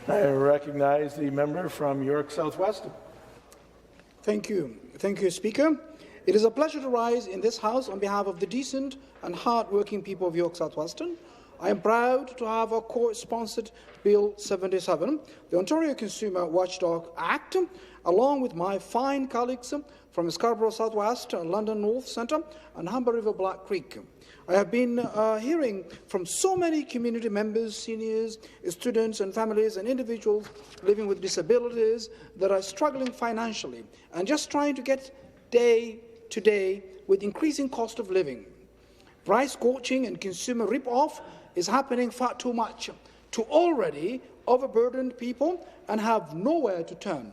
I recognize the member from York South-West. Thank you. Thank you, Speaker. It is a pleasure to rise in this House on behalf of the decent and hard-working people of York South-Western. I am proud to have a co-sponsored Bill 77, the Ontario Consumer Watchdog Act, along with my fine colleagues from Scarborough South-West, London North Centre and Humber River Black Creek. I have been hearing from so many community members, seniors, students and families and individuals living with disabilities that are struggling financially and just trying to get day to day with increasing cost of living. Price gouging and consumer rip-off is happening far too much to already overburdened people and have nowhere to turn.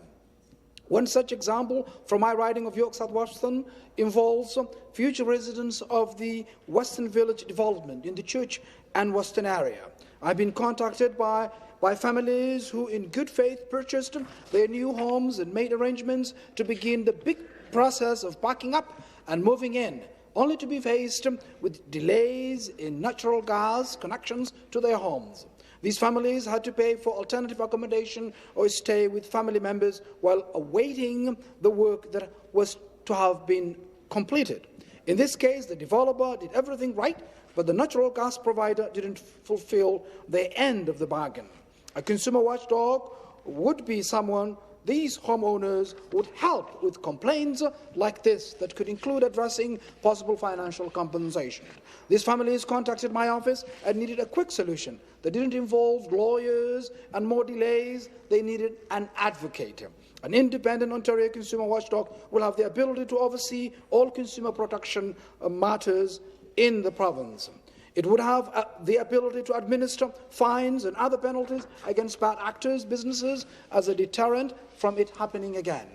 One such example from my riding of York South-Western involves future residents of the Western Village development in the Church and Western area. I've been contacted by families who in good faith purchased their new homes and made arrangements to begin the big process of packing up and moving in, only to be faced with delays in natural gas connections to their homes. These families had to pay for alternative accommodation or stay with family members while awaiting the work that was to have been completed. In this case, the developer did everything right, but the natural gas provider didn't fulfill their end of the bargain. A consumer watchdog would be someone these homeowners would help with complaints like this that could include addressing possible financial compensation. These families contacted my office and needed a quick solution that didn't involve lawyers and more delays. They needed an advocate. An independent Ontario Consumer Watchdog will have the ability to oversee all consumer protection matters in the province. It would have the ability to administer fines and other penalties against bad actors, businesses, as a deterrent from it happening again.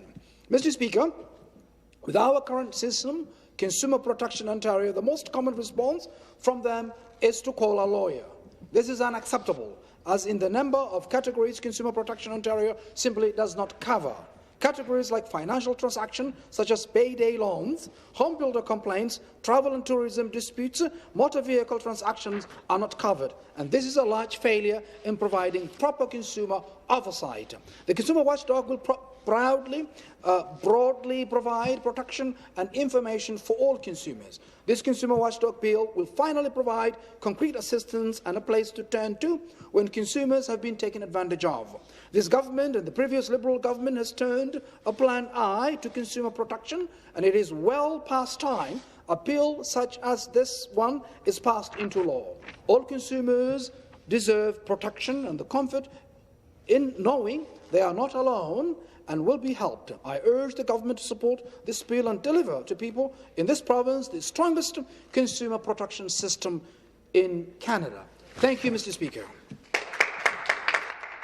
Mr. Speaker, with our current system, Consumer Protection Ontario, the most common response from them is to call a lawyer. This is unacceptable, as in the number of categories Consumer Protection Ontario simply does not cover. Categories like financial transaction, such as payday loans, home builder complaints, travel and tourism disputes, motor vehicle transactions are not covered, and this is a large failure in providing proper consumer oversight. The Consumer Watchdog will broadly provide protection and information for all consumers. This Consumer Watchdog Bill will finally provide concrete assistance and a place to turn to when consumers have been taken advantage of. This government and the previous Liberal government has turned a blind eye to consumer protection, and it is well past time a bill such as this one is passed into law. All consumers deserve protection and the comfort in knowing they are not alone and will be helped. I urge the government to support this bill and deliver to people in this province the strongest consumer protection system in Canada. Thank you, Mr. Speaker.